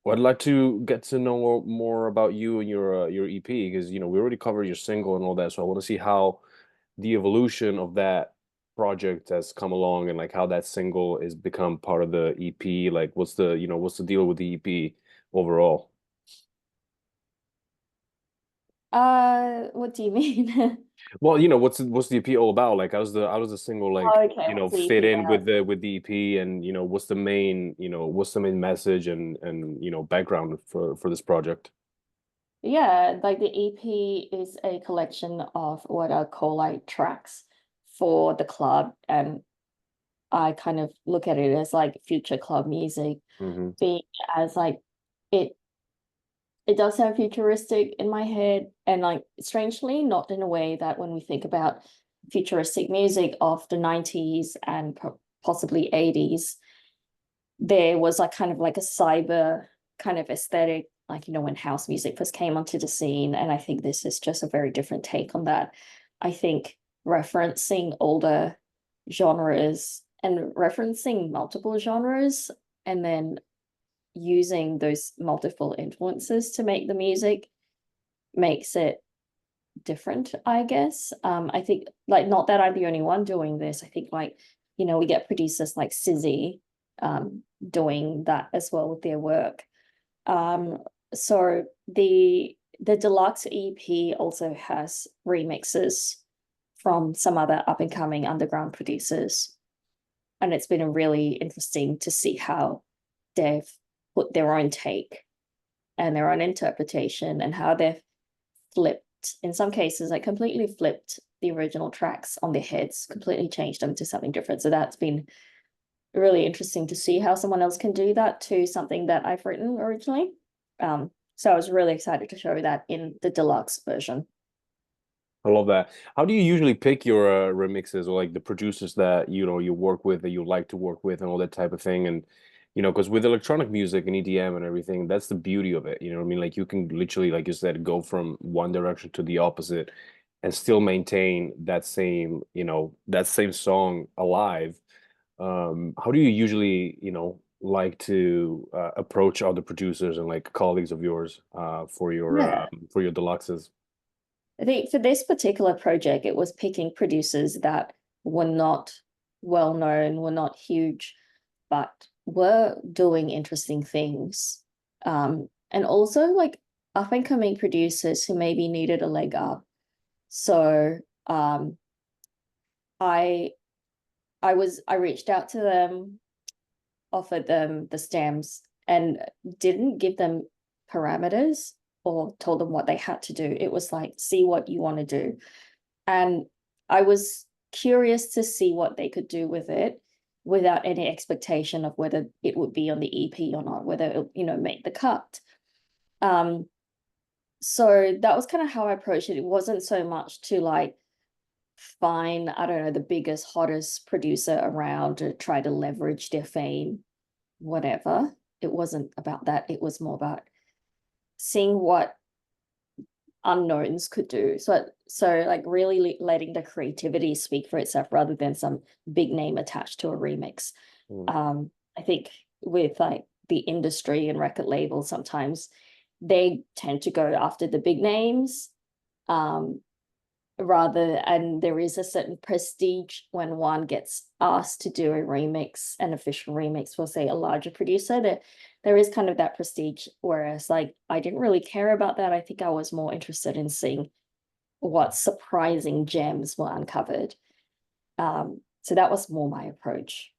Well, I'd like to get to know more about you and your EP because we already covered your single and all that. So I want to see how the evolution of that project has come along and like how that single is become part of the EP. Like, what's the deal with the EP overall? What do you mean? Well, what's the EP all about? Like, how does the single Oh, okay, what's the fit EP in with about? the EP and what's the main message and background for this project? Yeah, like the EP is a collection of what I call like tracks for the club, and I kind of look at it as like future club music, Hmm. being as like it it does sound futuristic in my head, and like strangely not in a way that when we think about futuristic music of the 90s and possibly 80s, there was like kind of like a cyber kind of aesthetic, like when house music first came onto the scene. And I think this is just a very different take on that. I think referencing older genres and referencing multiple genres and then using those multiple influences to make the music makes it different, I guess. I think like not that I'm the only one doing this. I think like, we get producers like Sizzy doing that as well with their work. Um, so the deluxe EP also has remixes from some other up and coming underground producers. And it's been really interesting to see how they've put their own take and their own interpretation and how they've flipped, in some cases, like completely flipped the original tracks on their heads, completely changed them to something different. So that's been really interesting to see how someone else can do that to something that I've written originally. So I was really excited to show that in the deluxe version. I love that. How do you usually pick your remixes or like the producers that you work with that you like to work with and all that type of thing? And because with electronic music and EDM and everything, that's the beauty of it. You know what I mean? Like you can literally, like you said, go from one direction to the opposite and still maintain that same song alive. How do you usually, like to approach other producers and like colleagues of yours Yeah. for your deluxes? I think for this particular project, it was picking producers that were not well known, were not huge, but were doing interesting things. And also like up and coming producers who maybe needed a leg up. So um, I I reached out to them, offered them the stems, and didn't give them parameters or told them what they had to do. It was like, see what you want to do. And I was curious to see what they could do with it without any expectation of whether it would be on the EP or not, whether it, make the cut. Um, so that was kind of how I approached it. It wasn't so much to like find, I don't know, the biggest, hottest producer around to try to leverage their fame, whatever. It wasn't about that. It was more about seeing what unknowns could do. So like really letting the creativity speak for itself rather than some big name attached to a remix. Mm. I think with like the industry and record labels, sometimes they tend to go after the big names. Um, and there is a certain prestige when one gets asked to do a remix, an official remix for say a larger producer. There is kind of that prestige, whereas like I didn't really care about that. I think I was more interested in seeing what surprising gems were uncovered. So that was more my approach.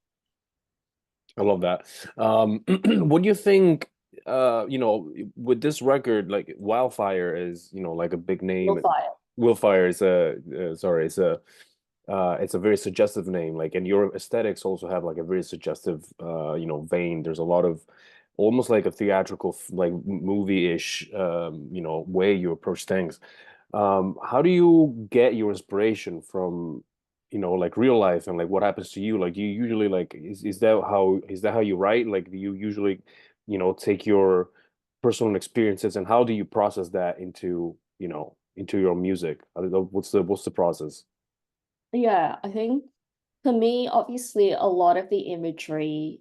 I love that. What do you think, with this record, like Wildfire is, like a big name. Willfire. Willfire is sorry, it's a very suggestive name. Like, and your aesthetics also have like a very suggestive, vein. There's a lot of almost like a theatrical, like movie-ish, way you approach things. How do you get your inspiration from, like real life and like what happens to you? Like, do you usually like is that how you write? Like, do you usually, take your personal experiences and how do you process that into your music? I don't know, what's the process? Yeah, I think for me, obviously, a lot of the imagery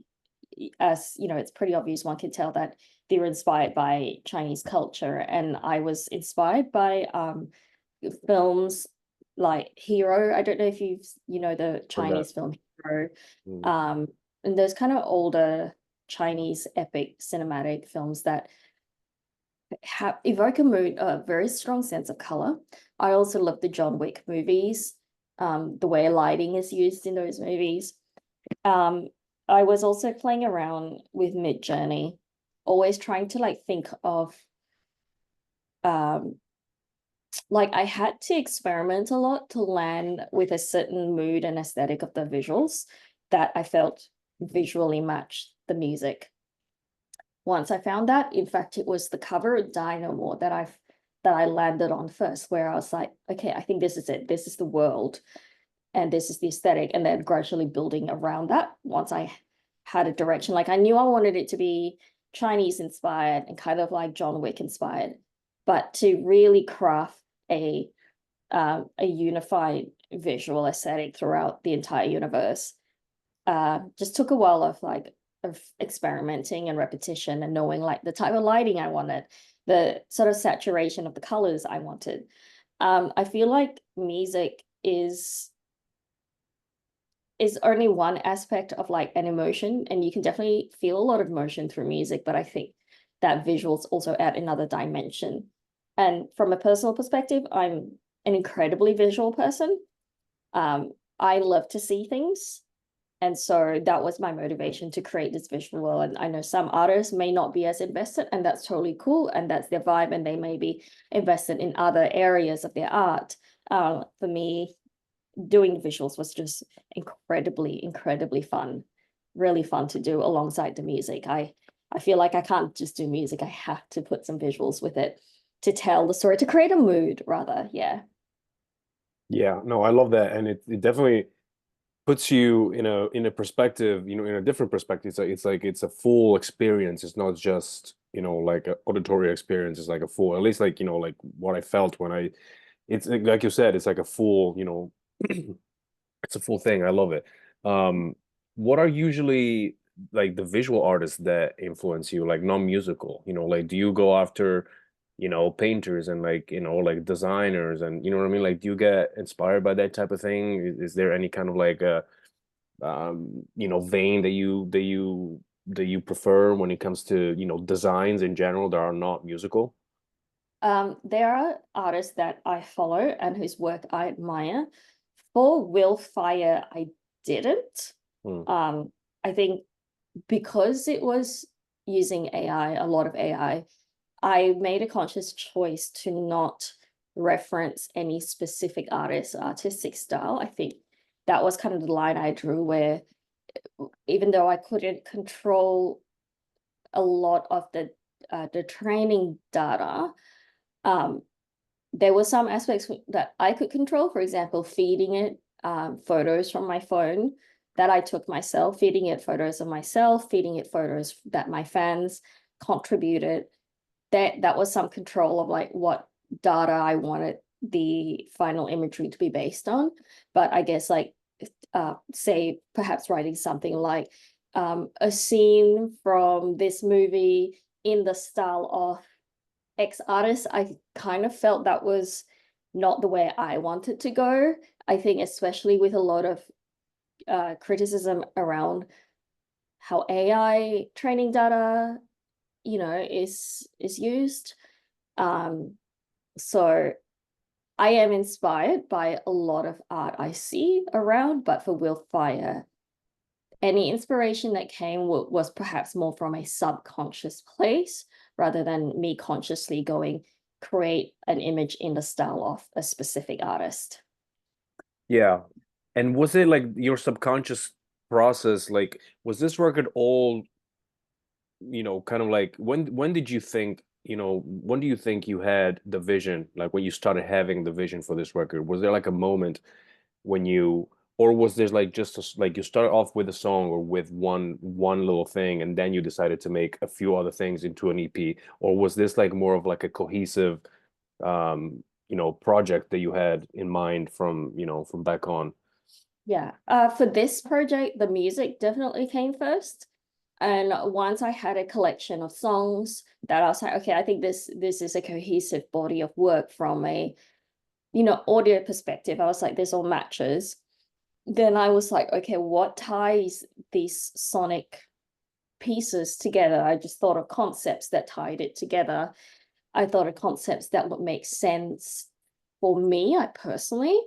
as you know, it's pretty obvious, one can tell that they were inspired by Chinese culture. And I was inspired by films like Hero. I don't know if you know the Heard that. Chinese film Hero. Mm. Um, and those kind of older Chinese epic cinematic films that have evoke a mood, a very strong sense of color. I also love the John Wick movies, the way lighting is used in those movies. Um, I was also playing around with Midjourney, always trying to like think of um like I had to experiment a lot to land with a certain mood and aesthetic of the visuals that I felt visually matched the music. Once I found that, in fact, it was the cover Dynamo that I landed on first, where I was like, okay, I think this is it. This is the world, and this is the aesthetic, and then gradually building around that once I had a direction. Like I knew I wanted it to be Chinese inspired and kind of like John Wick inspired, but to really craft a unified visual aesthetic throughout the entire universe just took a while of experimenting and repetition and knowing like the type of lighting I wanted, the sort of saturation of the colors I wanted. I feel like music is only one aspect of like an emotion, and you can definitely feel a lot of emotion through music, but I think that visuals also add another dimension. And from a personal perspective, I'm an incredibly visual person. I love to see things. And so that was my motivation to create this visual world. And I know some artists may not be as invested, and that's totally cool. And that's their vibe, and they may be invested in other areas of their art. For me, doing the visuals was just incredibly fun, really fun to do alongside the music. I feel like I can't just do music. I have to put some visuals with it to tell the story, to create a mood rather. Yeah. Yeah, no, I love that, and it definitely puts you in a perspective, in a different perspective. So it's like it's a full experience. It's not just, like an auditory experience. It's like a full, at least like, like what I felt when it's like you said, it's like a full, it's a full thing. I love it. Um, what are usually like the visual artists that influence you, like non-musical? Like do you go after, painters and like, like designers and you know what I mean? Like do you get inspired by that type of thing? Is there any kind of like vein that you prefer when it comes to, designs in general that are not musical? There are artists that I follow and whose work I admire. For Willfire, I didn't. Hmm. I think because it was using AI, a lot of I made a conscious choice to not reference any specific artist's artistic style. I think that was kind of the line I drew where even though I couldn't control a lot of the training data, um, there were some aspects that I could control. For example, feeding it photos from my phone that I took myself, feeding it photos of myself, feeding it photos that my fans contributed. That was some control of like what data I wanted the final imagery to be based on. But I guess like say perhaps writing something like a scene from this movie in the style of X artist, I kind of felt that was not the way I wanted to go. I think especially with a lot of criticism around how AI training data, is used. Um, so I am inspired by a lot of art I see around, but for Willfire, any inspiration that came was perhaps more from a subconscious place rather than me consciously going create an image in the style of a specific artist. Yeah. And was it like your subconscious process, like was this record all, kind of like when did you think, when do you think you had the vision, like when you started having the vision for this record? Was there like a moment when you, or was there like just like you started off with a song or with one little thing and then you decided to make a few other things into an EP? Or was this like more of like a cohesive project that you had in mind from, from back on? Yeah. For this project, the music definitely came first. And once I had a collection of songs that I was like, okay, I think this is a cohesive body of work from a, audio perspective. I was like, this all matches. Then I was like, okay, what ties these sonic pieces together? I just thought of concepts that tied it together. I thought of concepts that would make sense for me, I personally,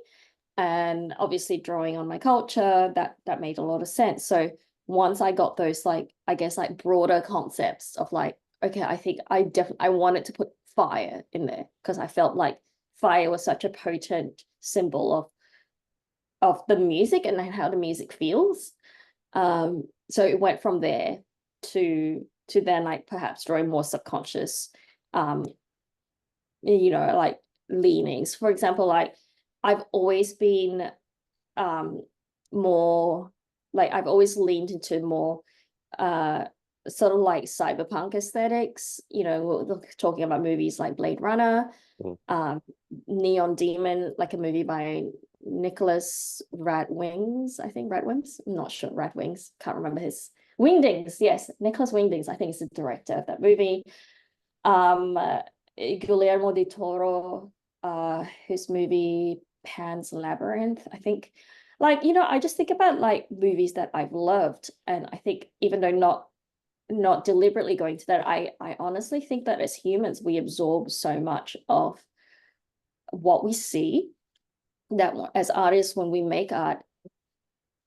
and obviously drawing on my culture, that made a lot of sense. So once I got those, like, I guess, like broader concepts of like, okay, I think I wanted to put fire in there because I felt like fire was such a potent symbol of the music and how the music feels. So it went from there to then like perhaps drawing more subconscious, um, like leanings. For example, like I've always been more like I've always leaned into more sort of like cyberpunk aesthetics, we're talking about movies like Blade Runner, Mm. Neon Demon, like a movie by Nicholas Radwings, I think Radwings, I'm not sure, Radwings, can't remember his Wingdings, yes, Nicholas Wingdings, I think is the director of that movie. Guillermo del Toro, his movie Pan's Labyrinth, I think. Like, I just think about like movies that I've loved, and I think even though not deliberately going to that, I honestly think that as humans we absorb so much of what we see, that as artists, when we make art,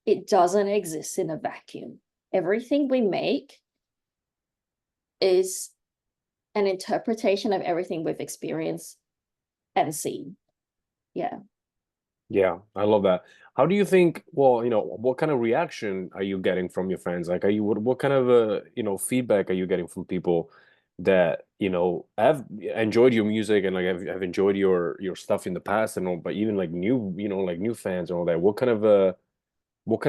it doesn't exist in a vacuum. Everything we make is an interpretation of everything we've experienced and seen. Yeah. Yeah, I love that. How do you think, well, what kind of reaction are you getting from your fans? Like, what kind of feedback are you getting from people that, have enjoyed your music and like have enjoyed your stuff in the past and all, but even like new, like new fans and all that. What kind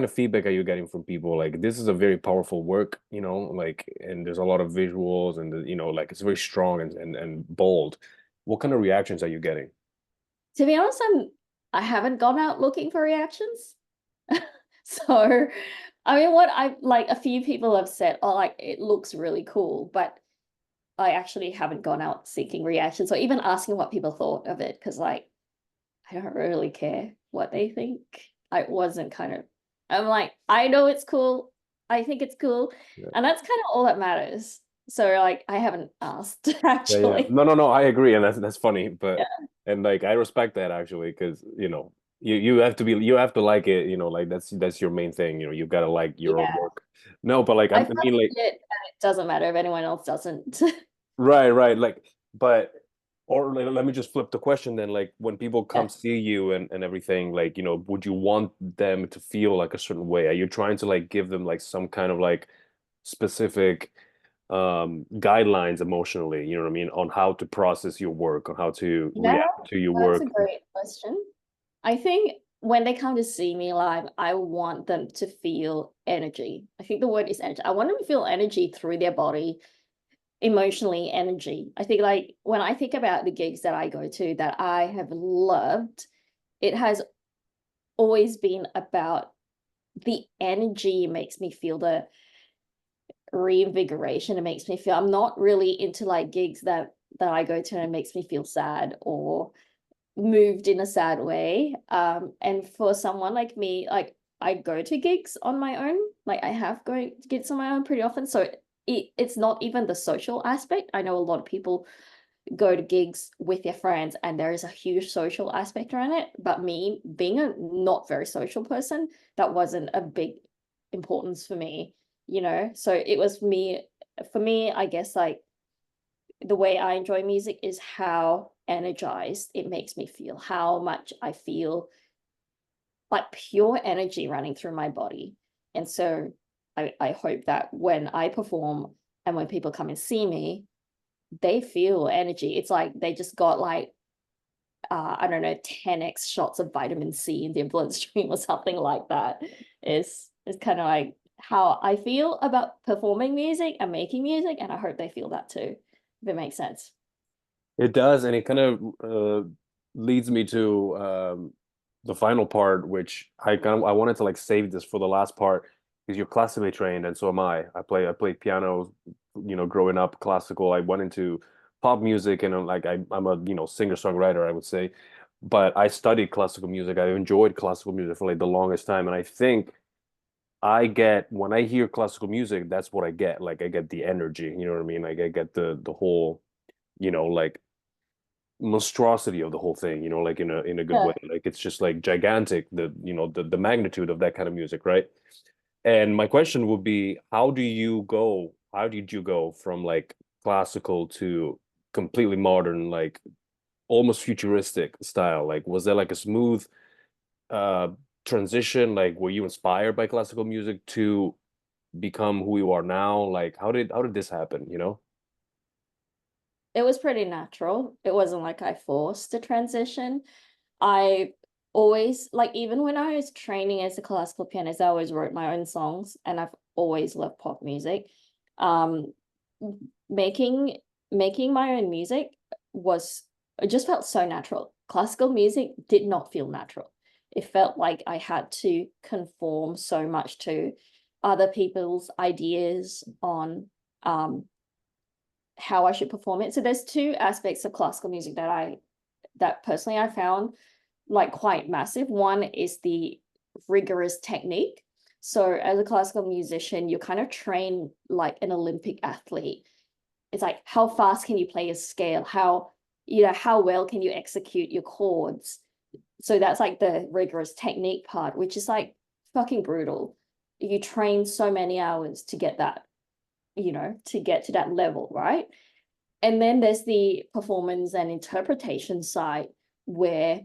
of feedback are you getting from people? Like, this is a very powerful work, like, and there's a lot of visuals and like it's very strong and bold. What kind of reactions are you getting? To be honest, I haven't gone out looking for reactions. So, I mean, what I like, a few people have said, oh, like it looks really cool, but I actually haven't gone out seeking reactions or even asking what people thought of it because, like, I don't really care what they think. I wasn't kind of, I'm like, I know it's cool. I think it's cool. Yeah. And that's kind of all that matters. So, like, I haven't asked Yeah, yeah. actually. No, I agree, and that's funny, but Yeah. and like I respect that actually, because you have to you have to like it, like that's your main thing, you've got to like your own Yeah. work. No, but like I I felt mean, like, it, and it doesn't matter if anyone else doesn't. right, like, but or like, let me just flip the question then, like when people Yeah. come see you and everything, like would you want them to feel like a certain way? Are you trying to like give them like some kind of like specific guidelines emotionally, you know what I mean, on how to process your work, on how to Yeah, react to your that's a work? great question. I think when they come to see me live, I want them to feel energy. I think the word is energy. I want them to feel energy through their body, emotionally energy. I think like when I think about the gigs that I go to that I have loved, it has always been about the energy makes me feel the reinvigoration. It makes me feel I'm not really into like gigs that I go to and it makes me feel sad or moved in a sad way. And for someone like me, like I go to gigs on my own. Like I have going to gigs on my own pretty often. So it's not even the social aspect. I know a lot of people go to gigs with their friends and there is a huge social aspect around it. But me being a not very social person, that wasn't a big importance for me. So it was for me, I guess like the way I enjoy music is how energized it makes me feel, how much I feel like pure energy running through my body. And so I hope that when I perform and when people come and see me, they feel energy. It's like they just got like, I don't know, 10x shots of vitamin C in their bloodstream or something like that. Is kind of like how I feel about performing music and making music. And I hope they feel that too, if it makes sense. It does, and it kind of leads me to the final part, which I wanted to like save this for the last part. because you're classically trained, and so am I played piano, growing up classical. I went into pop music, and like I'm a singer-songwriter, I would say, but I studied classical music. I enjoyed classical music for like the longest time, and I think I get when I hear classical music, that's what I get. Like I get the energy, you know what I mean? Like I get the whole, like monstrosity of the whole thing, like in a good way. Yeah. Like it's just like gigantic, the magnitude of that kind of music, right? And my question would be, how did you go from like classical to completely modern, like almost futuristic style? Like was there like a smooth uh transition? Like were you inspired by classical music to become who you are now? Like how did this happen, you know? It was pretty natural. It wasn't like I forced a transition. I always, like, even when I was training as a classical pianist, I always wrote my own songs, and I've always loved pop music. Um, making making my own music was, it just felt so natural. Classical music did not feel natural. It felt like I had to conform so much to other people's ideas on how I should perform it. So there's two aspects of classical music that personally I found like quite massive. One is the rigorous technique. So as a classical musician, you're kind of trained like an Olympic athlete. It's like how fast can you play a scale? How well can you execute your chords? So that's like the rigorous technique part, which is like fucking brutal. You train so many hours to get that, to get to that level, right? And then there's the performance and interpretation side where,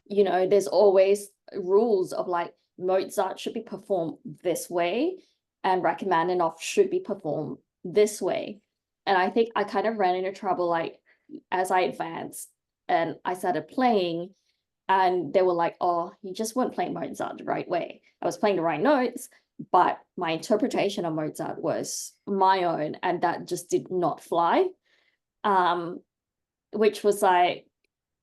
there's always rules of like Mozart should be performed this way and Rachmaninoff should be performed this way. And I think I kind of ran into trouble like as I advanced and I started playing, and they were like, oh, you just weren't playing Mozart the right way. I was playing the right notes, but my interpretation of Mozart was my own, and that just did not fly. Um, which was like,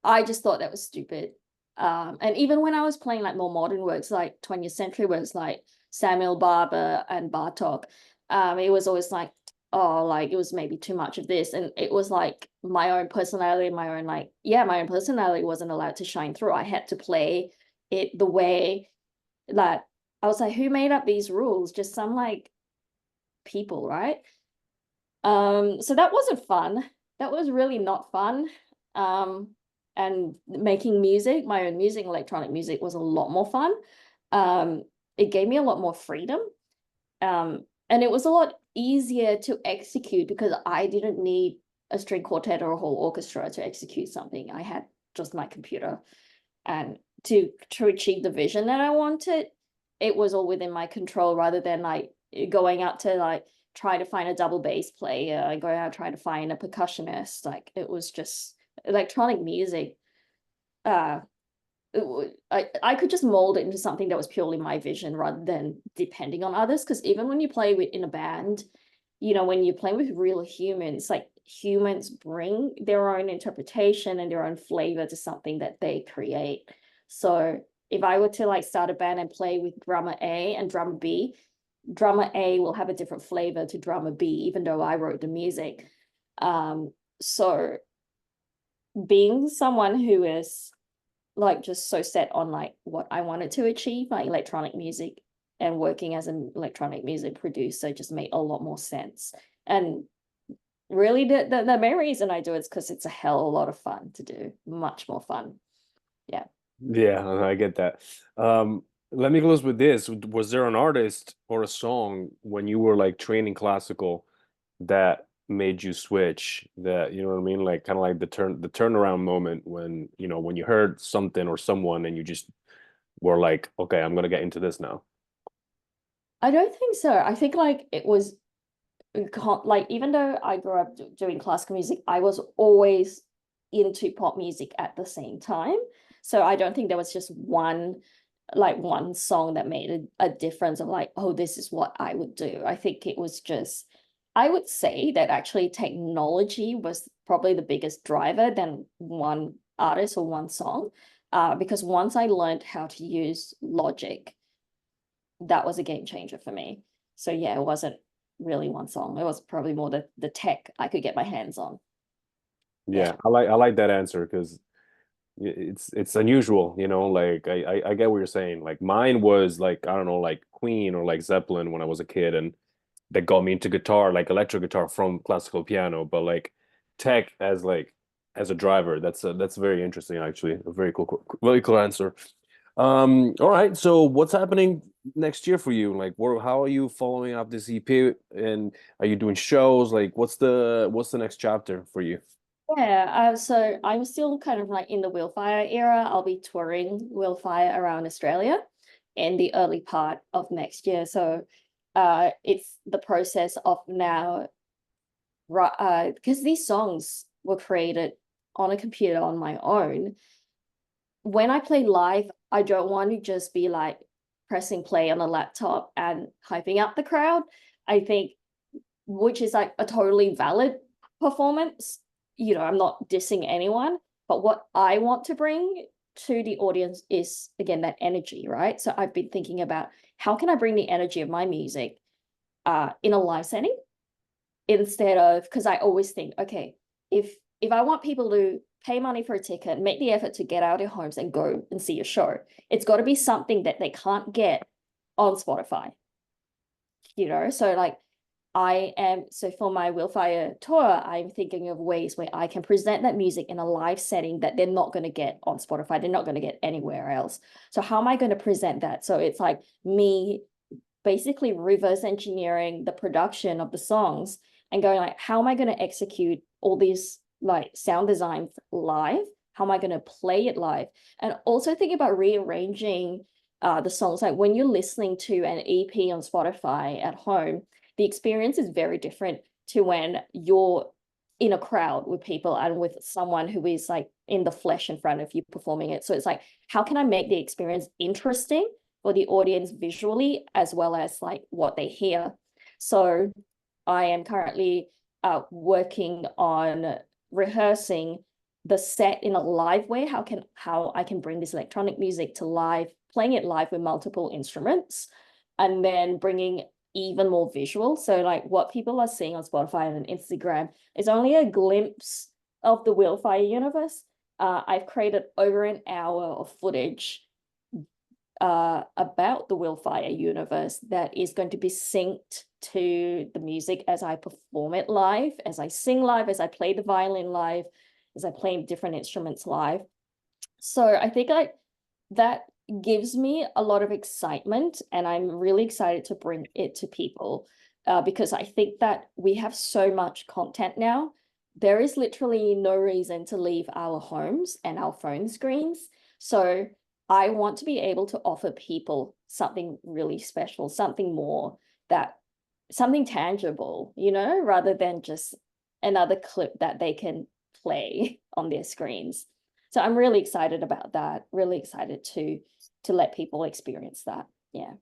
I just thought that was stupid. And even when I was playing like more modern works, like 20th century works like Samuel Barber and Bartok, it was always like, oh, like it was maybe too much of this. And it was like my own personality, my own like, yeah, my own personality wasn't allowed to shine through. I had to play it the way that I was like, who made up these rules? Just some like people, right? So that wasn't fun. That was really not fun. Um, and making music, my own music, electronic music was a lot more fun. It gave me a lot more freedom. And it was a lot easier to execute because I didn't need a string quartet or a whole orchestra to execute something. I had just my computer, and to achieve the vision that I wanted, it was all within my control rather than like going out to like try to find a double bass player, go out try to find a percussionist. Like it was just electronic music. Uh, I could just mold it into something that was purely my vision rather than depending on others. Because even when you play with in a band, when you're playing with real humans, like humans bring their own interpretation and their own flavor to something that they create. So if I were to like start a band and play with drummer A and drummer B, drummer A will have a different flavor to drummer B, even though I wrote the music. So being someone who is like just so set on like what I wanted to achieve, like electronic music, and working as an electronic music producer just made a lot more sense. And really the main reason I do it is because it's a hell of a lot of fun to do, much more fun. Yeah. Yeah, I get that. Let me close with this. Was there an artist or a song when you were like training classical that made you switch? That, you know what I mean? Like kind of like the turnaround moment when, when you heard something or someone and you just were like, okay, I'm gonna get into this now. I don't think so. I think like it was like even though I grew up doing classical music, I was always into pop music at the same time. So I don't think there was just one song that made a difference of like, oh, this is what I would do. I think it was just, I would say that actually technology was probably the biggest driver than one artist or one song. Because once I learned how to use Logic, that was a game changer for me. So yeah, it wasn't really one song. It was probably more the tech I could get my hands on. Yeah. Yeah, I like that answer because it's unusual, you know, like I get what you're saying. Like mine was like, I don't know, like Queen or like Zeppelin when I was a kid, and that got me into guitar, like electric guitar from classical piano, but like tech as like as a driver, that's very interesting actually. A very cool answer. All right, so what's happening next year for you? Like how are you following up this EP, and are you doing shows? Like what's the next chapter for you? Yeah, so I'm still kind of like in the Willfire era. I'll be touring Willfire around Australia in the early part of next year. So it's the process of now, because these songs were created on a computer on my own. When I play live, I don't want to just be like pressing play on a laptop and hyping up the crowd. I think, which is like a totally valid performance. You know, I'm not dissing anyone, but what I want to bring to the audience is again that energy, right? So I've been thinking about how can I bring the energy of my music in a live setting instead of, because I always think, okay, if I want people to pay money for a ticket, make the effort to get out of their homes and go and see a show, it's got to be something that they can't get on Spotify, you know? So like so for my Willfire tour, I'm thinking of ways where I can present that music in a live setting that they're not going to get on Spotify. They're not going to get anywhere else. So how am I going to present that? So it's like me basically reverse engineering the production of the songs and going like, how am I going to execute all these like sound designs live? How am I going to play it live? And also think about rearranging the songs. Like when you're listening to an EP on Spotify at home, the experience is very different to when you're in a crowd with people and with someone who is like in the flesh in front of you performing it. So it's like, how can I make the experience interesting for the audience visually as well as like what they hear? So I am currently working on rehearsing the set in a live way. How I can bring this electronic music to live, playing it live with multiple instruments, and then bringing even more visual. So like what people are seeing on Spotify and Instagram is only a glimpse of the Willfire universe. I've created over an hour of footage about the Willfire universe that is going to be synced to the music as I perform it live, as I sing live, as I play the violin live, as I play different instruments live. So I think like that gives me a lot of excitement, and I'm really excited to bring it to people because I think that we have so much content now. There is literally no reason to leave our homes and our phone screens. So I want to be able to offer people something really special, something more, that something tangible, you know, rather than just another clip that they can play on their screens. So I'm really excited about that. Really excited to let people experience that. Yeah.